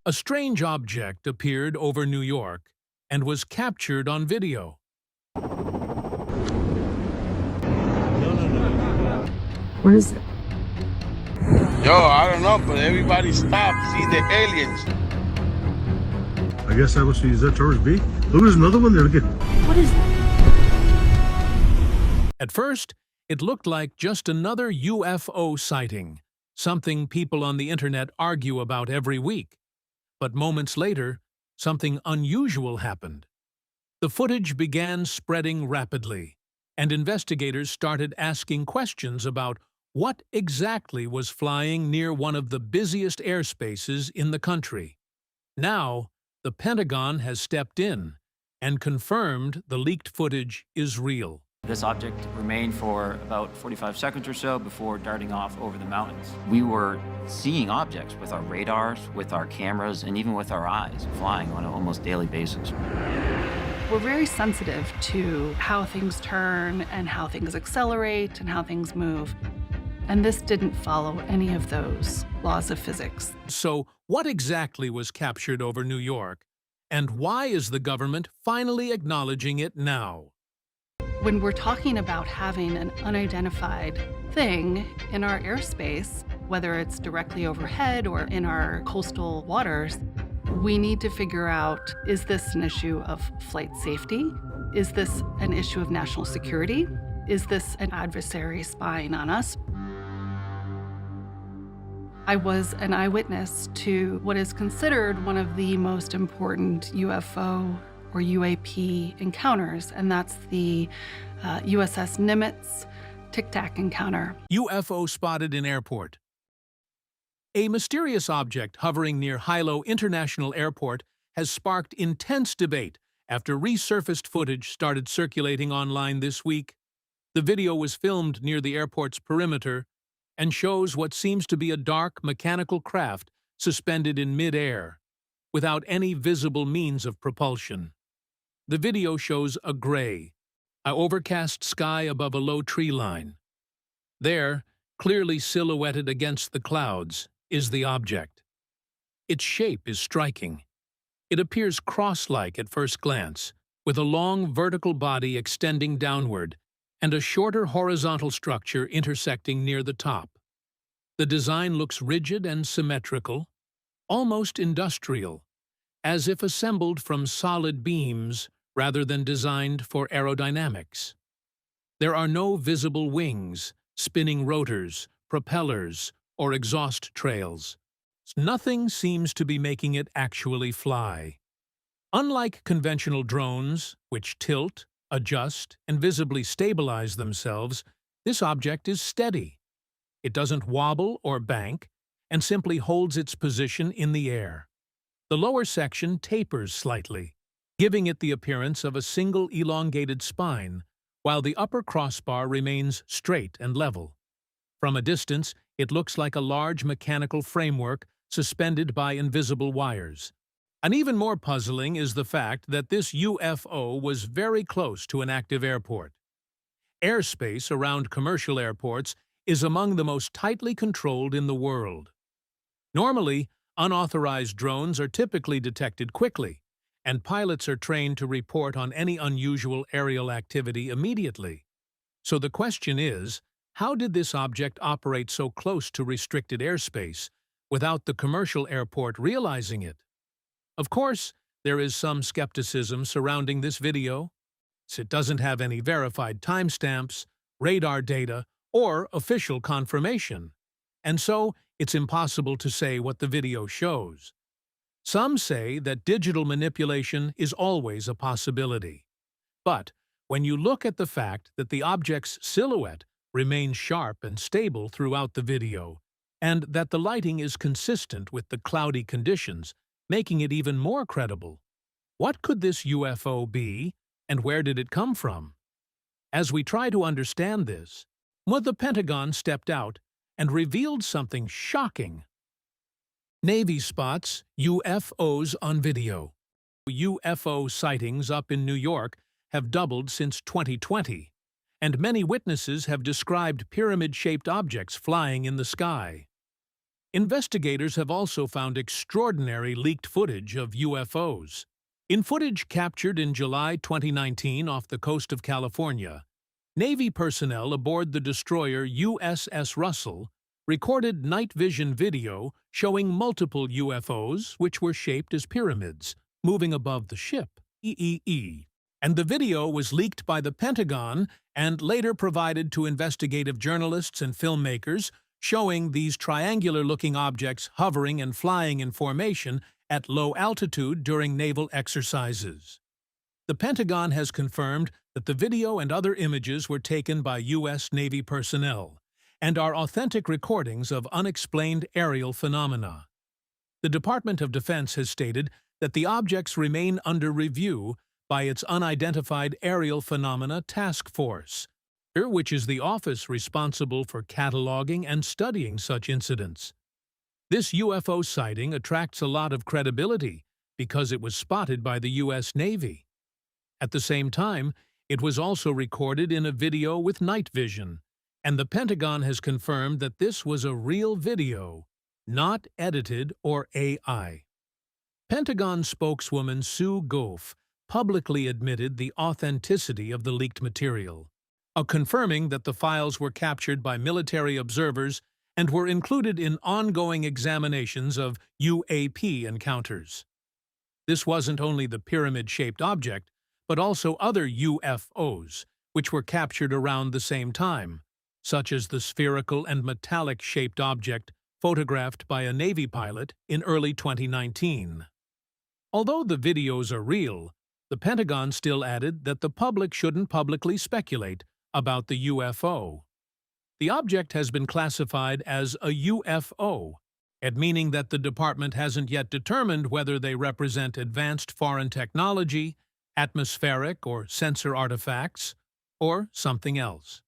A strange object appeared over New York and was captured on video. What is it? Yo, I don't know, but everybody stopped. See the aliens. I guess that was is that Tourist B? Look, there's another one there. Look at. What is that? At first, it looked like just another UFO sighting, something people on the internet argue about every week. But moments later, something unusual happened. The footage began spreading rapidly, and investigators started asking questions about what exactly was flying near one of the busiest airspaces in the country. Now, the Pentagon has stepped in and confirmed the leaked footage is real. This object remained for about 45 seconds or so before darting off over the mountains. We were seeing objects with our radars, with our cameras, and even with our eyes flying on an almost daily basis. We're very sensitive to how things turn and how things accelerate and how things move. And this didn't follow any of those laws of physics. So, what exactly was captured over New York, and why is the government finally acknowledging it now? When we're talking about having an unidentified thing in our airspace, whether it's directly overhead or in our coastal waters, we need to figure out, is this an issue of flight safety? Is this an issue of national security? Is this an adversary spying on us? I was an eyewitness to what is considered one of the most important UFO or UAP encounters, and that's the USS Nimitz Tic Tac encounter. UFO spotted in airport. A mysterious object hovering near Hilo International Airport has sparked intense debate after resurfaced footage started circulating online this week. The video was filmed near the airport's perimeter and shows what seems to be a dark mechanical craft suspended in mid-air, without any visible means of propulsion. The video shows a gray, overcast sky above a low tree line. There, clearly silhouetted against the clouds, is the object. Its shape is striking. It appears cross-like at first glance, with a long vertical body extending downward and a shorter horizontal structure intersecting near the top. The design looks rigid and symmetrical, almost industrial, as if assembled from solid beams rather than designed for aerodynamics. There are no visible wings, spinning rotors, propellers, or exhaust trails. Nothing seems to be making it actually fly. Unlike conventional drones, which tilt, adjust, and visibly stabilize themselves, this object is steady. It doesn't wobble or bank, and simply holds its position in the air. The lower section tapers slightly, giving it the appearance of a single elongated spine, while the upper crossbar remains straight and level. From a distance, it looks like a large mechanical framework suspended by invisible wires. And even more puzzling is the fact that this UFO was very close to an active airport. Airspace around commercial airports is among the most tightly controlled in the world. Normally, unauthorized drones are typically detected quickly, and pilots are trained to report on any unusual aerial activity immediately. So the question is, how did this object operate so close to restricted airspace without the commercial airport realizing it? Of course, there is some skepticism surrounding this video, since it doesn't have any verified timestamps, radar data, or official confirmation, and so it's impossible to say what the video shows. Some say that digital manipulation is always a possibility. But when you look at the fact that the object's silhouette remains sharp and stable throughout the video, and that the lighting is consistent with the cloudy conditions, making it even more credible, what could this UFO be, and where did it come from? As we try to understand this, the Pentagon stepped out and revealed something shocking. Navy spots UFOs on video. UFO sightings up in New York have doubled since 2020, and many witnesses have described pyramid-shaped objects flying in the sky. Investigators have also found extraordinary leaked footage of UFOs. In footage captured in July 2019 off the coast of California, Navy personnel aboard the destroyer USS Russell recorded night vision video showing multiple UFOs which were shaped as pyramids, moving above the ship, and the video was leaked by the Pentagon and later provided to investigative journalists and filmmakers, showing these triangular-looking objects hovering and flying in formation at low altitude during naval exercises. The Pentagon has confirmed that the video and other images were taken by U.S. Navy personnel and are authentic recordings of unexplained aerial phenomena. The Department of Defense has stated that the objects remain under review by its Unidentified Aerial Phenomena Task Force, which is the office responsible for cataloging and studying such incidents. This UFO sighting attracts a lot of credibility because it was spotted by the U.S. Navy. At the same time, it was also recorded in a video with night vision, and the Pentagon has confirmed that this was a real video, not edited or AI. Pentagon spokeswoman Sue Goff publicly admitted the authenticity of the leaked material, confirming that the files were captured by military observers and were included in ongoing examinations of UAP encounters. This wasn't only the pyramid-shaped object, but also other UFOs, which were captured around the same time, such as the spherical and metallic-shaped object photographed by a Navy pilot in early 2019. Although the videos are real, the Pentagon still added that the public shouldn't publicly speculate about the UFO. The object has been classified as a UFO, meaning that the department hasn't yet determined whether they represent advanced foreign technology, atmospheric or sensor artifacts, or something else.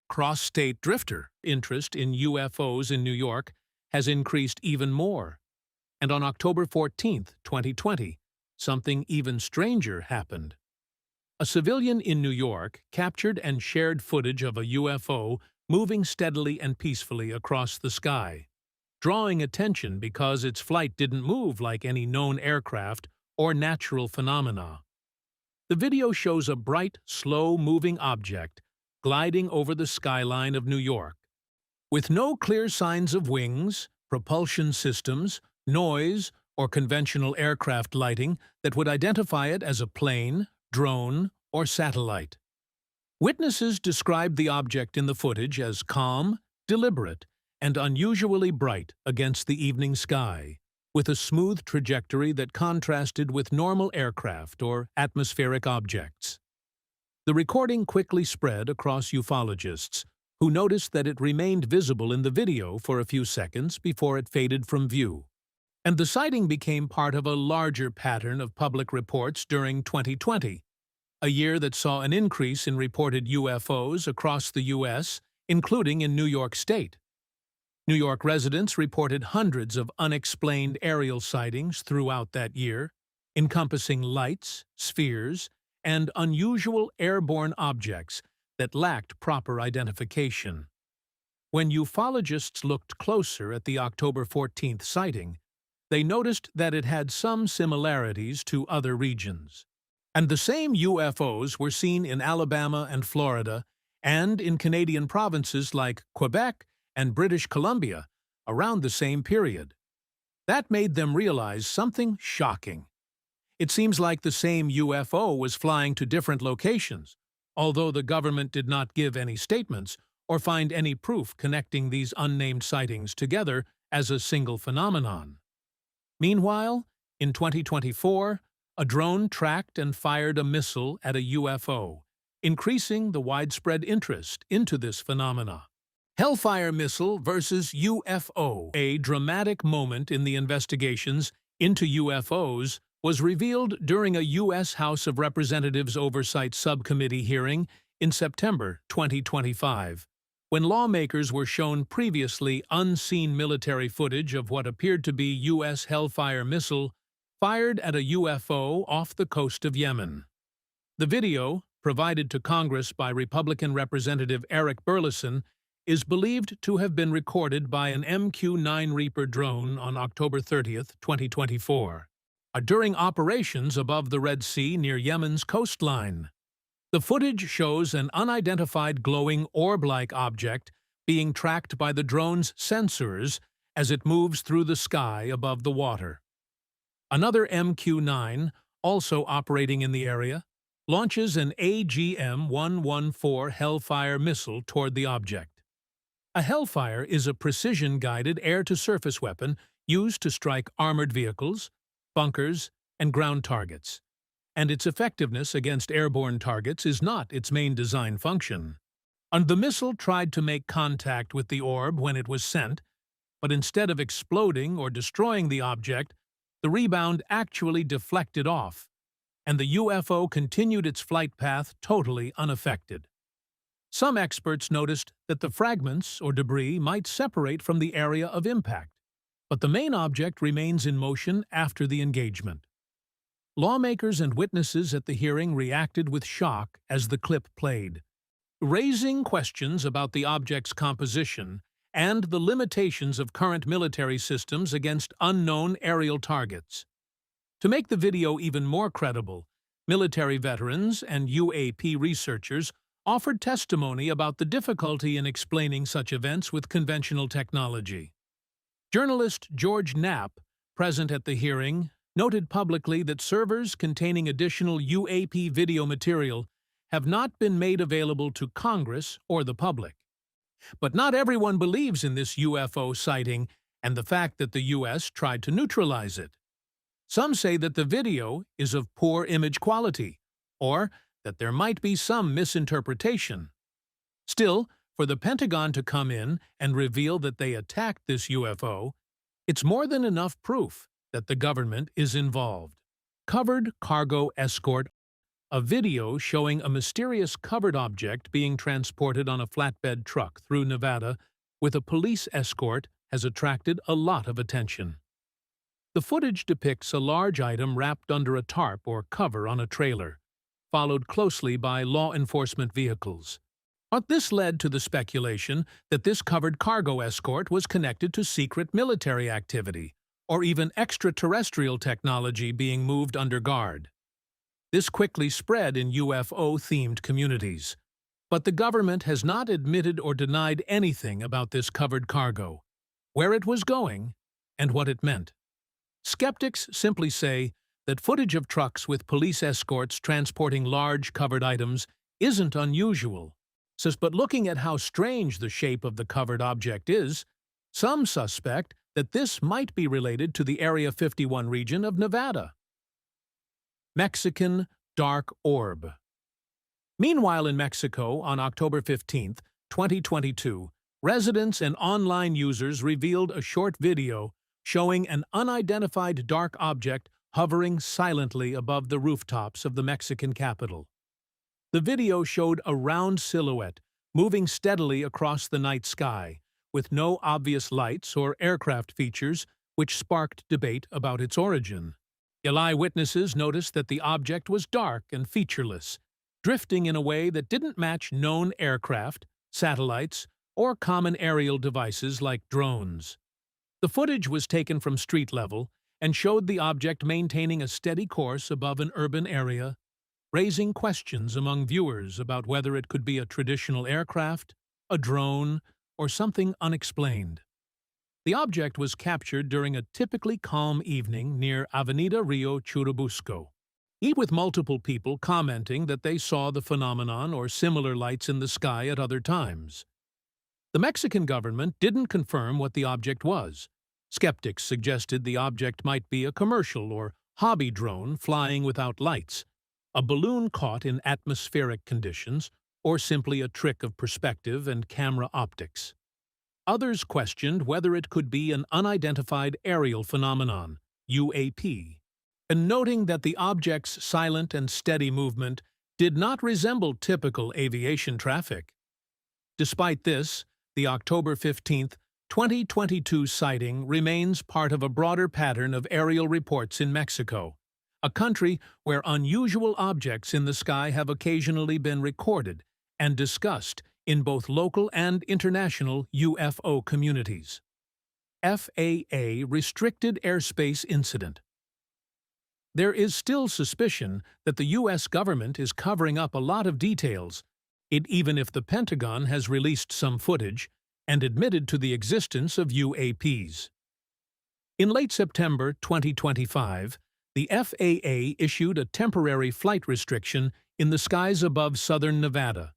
Cross-state drifter interest in UFOs in New York has increased even more, and on October 14, 2020, something even stranger happened. A civilian in New York captured and shared footage of a UFO moving steadily and peacefully across the sky, drawing attention because its flight didn't move like any known aircraft or natural phenomena. The video shows a bright, slow-moving object gliding over the skyline of New York, with no clear signs of wings, propulsion systems, noise, or conventional aircraft lighting that would identify it as a plane, drone, or satellite. Witnesses described the object in the footage as calm, deliberate, and unusually bright against the evening sky, with a smooth trajectory that contrasted with normal aircraft or atmospheric objects. The recording quickly spread across ufologists, who noticed that it remained visible in the video for a few seconds before it faded from view. And the sighting became part of a larger pattern of public reports during 2020, a year that saw an increase in reported UFOs across the U.S., including in New York State. New York residents reported hundreds of unexplained aerial sightings throughout that year, encompassing lights, spheres, and unusual airborne objects that lacked proper identification. When ufologists looked closer at the October 14th sighting, they noticed that it had some similarities to other regions. And the same UFOs were seen in Alabama and Florida, and in Canadian provinces like Quebec and British Columbia around the same period. That made them realize something shocking. It seems like the same UFO was flying to different locations, although the government did not give any statements or find any proof connecting these unnamed sightings together as a single phenomenon. Meanwhile, in 2024, a drone tracked and fired a missile at a UFO, increasing the widespread interest into this phenomena. Hellfire missile versus UFO. A dramatic moment in the investigations into UFOs was revealed during a U.S. House of Representatives Oversight Subcommittee hearing in September 2025, when lawmakers were shown previously unseen military footage of what appeared to be U.S. Hellfire missile fired at a UFO off the coast of Yemen. The video, provided to Congress by Republican Representative Eric Burleson, is believed to have been recorded by an MQ-9 Reaper drone on October 30, 2024, during operations above the Red Sea near Yemen's coastline. The footage shows an unidentified glowing orb-like object being tracked by the drone's sensors as it moves through the sky above the water. Another MQ-9, also operating in the area, launches an AGM-114 Hellfire missile toward the object. A Hellfire is a precision-guided air-to-surface weapon used to strike armored vehicles, bunkers, and ground targets, and its effectiveness against airborne targets is not its main design function. And the missile tried to make contact with the orb when it was sent, but instead of exploding or destroying the object, the rebound actually deflected off, and the UFO continued its flight path totally unaffected. Some experts noticed that the fragments or debris might separate from the area of impact, but the main object remains in motion after the engagement. Lawmakers and witnesses at the hearing reacted with shock as the clip played, raising questions about the object's composition and the limitations of current military systems against unknown aerial targets. To make the video even more credible, military veterans and UAP researchers offered testimony about the difficulty in explaining such events with conventional technology. Journalist George Knapp, present at the hearing, noted publicly that servers containing additional UAP video material have not been made available to Congress or the public. But not everyone believes in this UFO sighting and the fact that the U.S. tried to neutralize it. Some say that the video is of poor image quality, or that there might be some misinterpretation. Still, for the Pentagon to come in and reveal that they attacked this UFO, it's more than enough proof that the government is involved. Covered cargo escort. A video showing a mysterious covered object being transported on a flatbed truck through Nevada with a police escort has attracted a lot of attention. The footage depicts a large item wrapped under a tarp or cover on a trailer, followed closely by law enforcement vehicles. But this led to the speculation that this covered cargo escort was connected to secret military activity, or even extraterrestrial technology being moved under guard. This quickly spread in UFO-themed communities, but the government has not admitted or denied anything about this covered cargo, where it was going, and what it meant. Skeptics simply say that footage of trucks with police escorts transporting large covered items isn't unusual, but looking at how strange the shape of the covered object is, some suspect that this might be related to the Area 51 region of Nevada. Mexican dark orb. Meanwhile, in Mexico, on October 15, 2022, residents and online users revealed a short video showing an unidentified dark object hovering silently above the rooftops of the Mexican capital. The video showed a round silhouette moving steadily across the night sky, with no obvious lights or aircraft features, which sparked debate about its origin. Eyewitnesses noticed that the object was dark and featureless, drifting in a way that didn't match known aircraft, satellites, or common aerial devices like drones. The footage was taken from street level and showed the object maintaining a steady course above an urban area, raising questions among viewers about whether it could be a traditional aircraft, a drone, or something unexplained. The object was captured during a typically calm evening near Avenida Rio Churubusco, with multiple people commenting that they saw the phenomenon or similar lights in the sky at other times. The Mexican government didn't confirm what the object was. Skeptics suggested the object might be a commercial or hobby drone flying without lights, a balloon caught in atmospheric conditions, or simply a trick of perspective and camera optics. Others questioned whether it could be an unidentified aerial phenomenon, UAP, and noting that the object's silent and steady movement did not resemble typical aviation traffic. Despite this, the October 15, 2022 sighting remains part of a broader pattern of aerial reports in Mexico, a country where unusual objects in the sky have occasionally been recorded and discussed in both local and international UFO communities. FAA Restricted Airspace Incident. There is still suspicion that the U.S. government is covering up a lot of details, even if the Pentagon has released some footage and admitted to the existence of UAPs. In late September 2025, the FAA issued a temporary flight restriction in the skies above southern Nevada,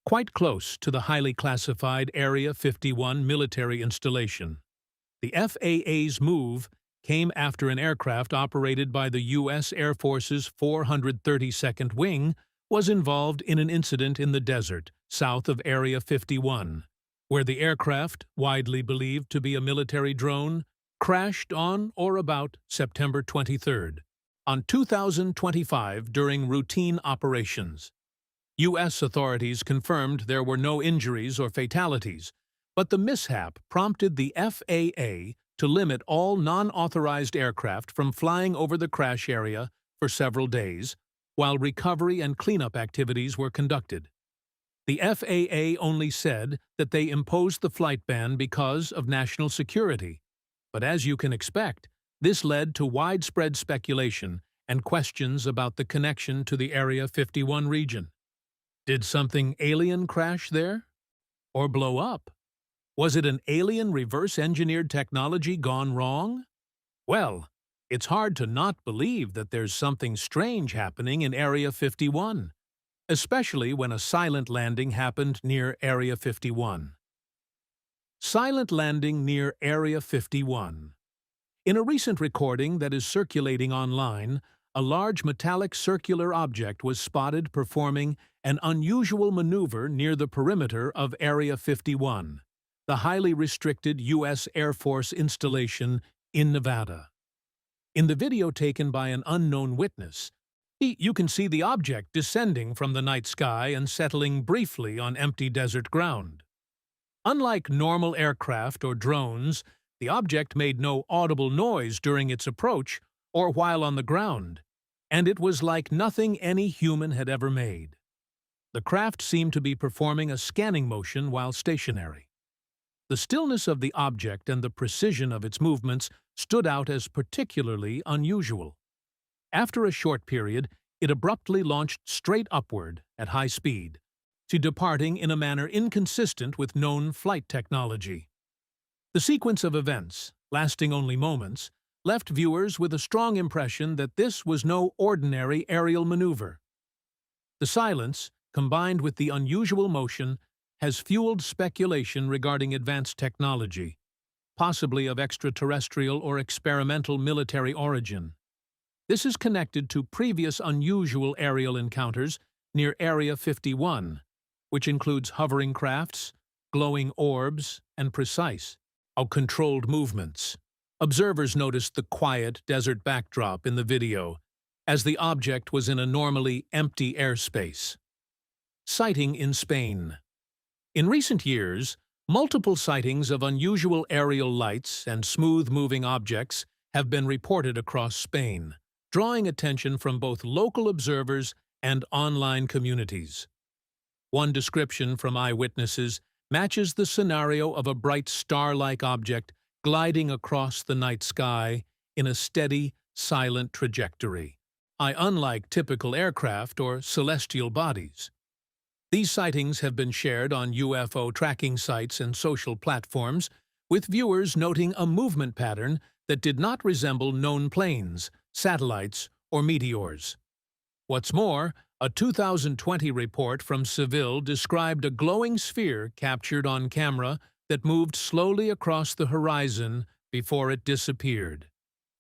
quite close to the highly classified Area 51 military installation. The FAA's move came after an aircraft operated by the U.S. Air Force's 432nd Wing was involved in an incident in the desert south of Area 51, where the aircraft, widely believed to be a military drone, crashed on or about September 23rd, on 2025 during routine operations. U.S. authorities confirmed there were no injuries or fatalities, but the mishap prompted the FAA to limit all non-authorized aircraft from flying over the crash area for several days, while recovery and cleanup activities were conducted. The FAA only said that they imposed the flight ban because of national security, but as you can expect, this led to widespread speculation and questions about the connection to the Area 51 region. Did something alien crash there? Or blow up? Was it an alien reverse-engineered technology gone wrong? Well, it's hard to not believe that there's something strange happening in Area 51, especially when a silent landing happened near Area 51. Silent landing near Area 51. In a recent recording that is circulating online, a large metallic circular object was spotted performing an unusual maneuver near the perimeter of Area 51, the highly restricted U.S. Air Force installation in Nevada. In the video taken by an unknown witness, you can see the object descending from the night sky and settling briefly on empty desert ground. Unlike normal aircraft or drones, the object made no audible noise during its approach or while on the ground, and it was like nothing any human had ever made. The craft seemed to be performing a scanning motion while stationary. The stillness of the object and the precision of its movements stood out as particularly unusual. After a short period, it abruptly launched straight upward at high speed, departing in a manner inconsistent with known flight technology. The sequence of events, lasting only moments, left viewers with a strong impression that this was no ordinary aerial maneuver. The silence, combined with the unusual motion, has fueled speculation regarding advanced technology, possibly of extraterrestrial or experimental military origin. This is connected to previous unusual aerial encounters near Area 51, which includes hovering crafts, glowing orbs, and precise, controlled movements. Observers noticed the quiet desert backdrop in the video, as the object was in a normally empty airspace. Sighting in Spain. In recent years, multiple sightings of unusual aerial lights and smooth-moving objects have been reported across Spain, drawing attention from both local observers and online communities. One description from eyewitnesses matches the scenario of a bright star-like object gliding across the night sky in a steady, silent trajectory, unlike typical aircraft or celestial bodies. These sightings have been shared on UFO tracking sites and social platforms, with viewers noting a movement pattern that did not resemble known planes, satellites, or meteors. What's more, a 2020 report from Seville described a glowing sphere captured on camera that moved slowly across the horizon before it disappeared.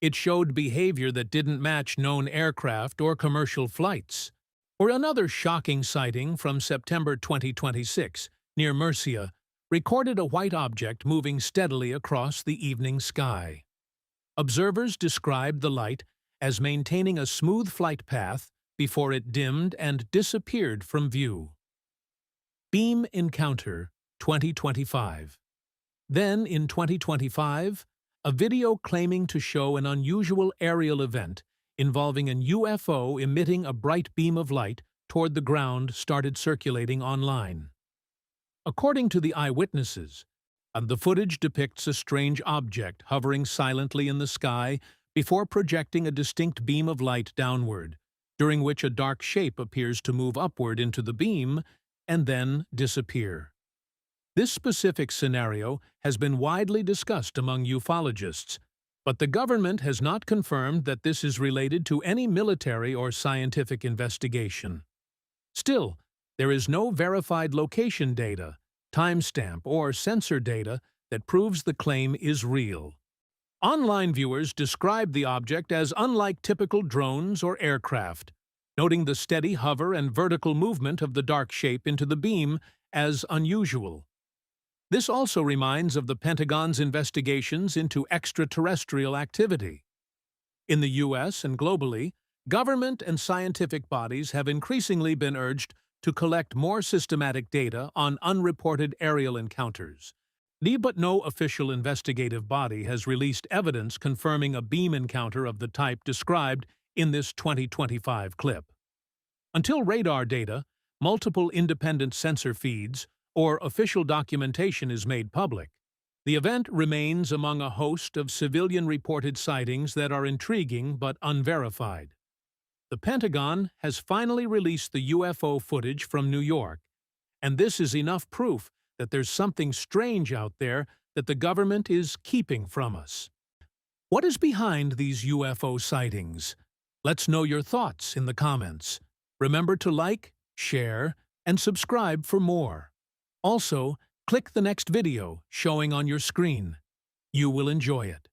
It showed behavior that didn't match known aircraft or commercial flights. Or another shocking sighting from September 2026, near Murcia, recorded a white object moving steadily across the evening sky. Observers described the light as maintaining a smooth flight path before it dimmed and disappeared from view. Beam Encounter 2025. Then, in 2025, a video claiming to show an unusual aerial event involving an UFO emitting a bright beam of light toward the ground started circulating online. According to the eyewitnesses, the footage depicts a strange object hovering silently in the sky before projecting a distinct beam of light downward, during which a dark shape appears to move upward into the beam and then disappear. This specific scenario has been widely discussed among ufologists, but the government has not confirmed that this is related to any military or scientific investigation. Still, there is no verified location data, timestamp, or sensor data that proves the claim is real. Online viewers describe the object as unlike typical drones or aircraft, noting the steady hover and vertical movement of the dark shape into the beam as unusual. This also reminds of the Pentagon's investigations into extraterrestrial activity. In the U.S. and globally, government and scientific bodies have increasingly been urged to collect more systematic data on unreported aerial encounters. But no official investigative body has released evidence confirming a beam encounter of the type described in this 2025 clip. Until radar data, multiple independent sensor feeds, or official documentation is made public, the event remains among a host of civilian-reported sightings that are intriguing but unverified. The Pentagon has finally released the UFO footage from New York, and this is enough proof that there's something strange out there that the government is keeping from us. What is behind these UFO sightings? Let's know your thoughts in the comments. Remember to like, share, and subscribe for more. Also, click the next video showing on your screen. You will enjoy it.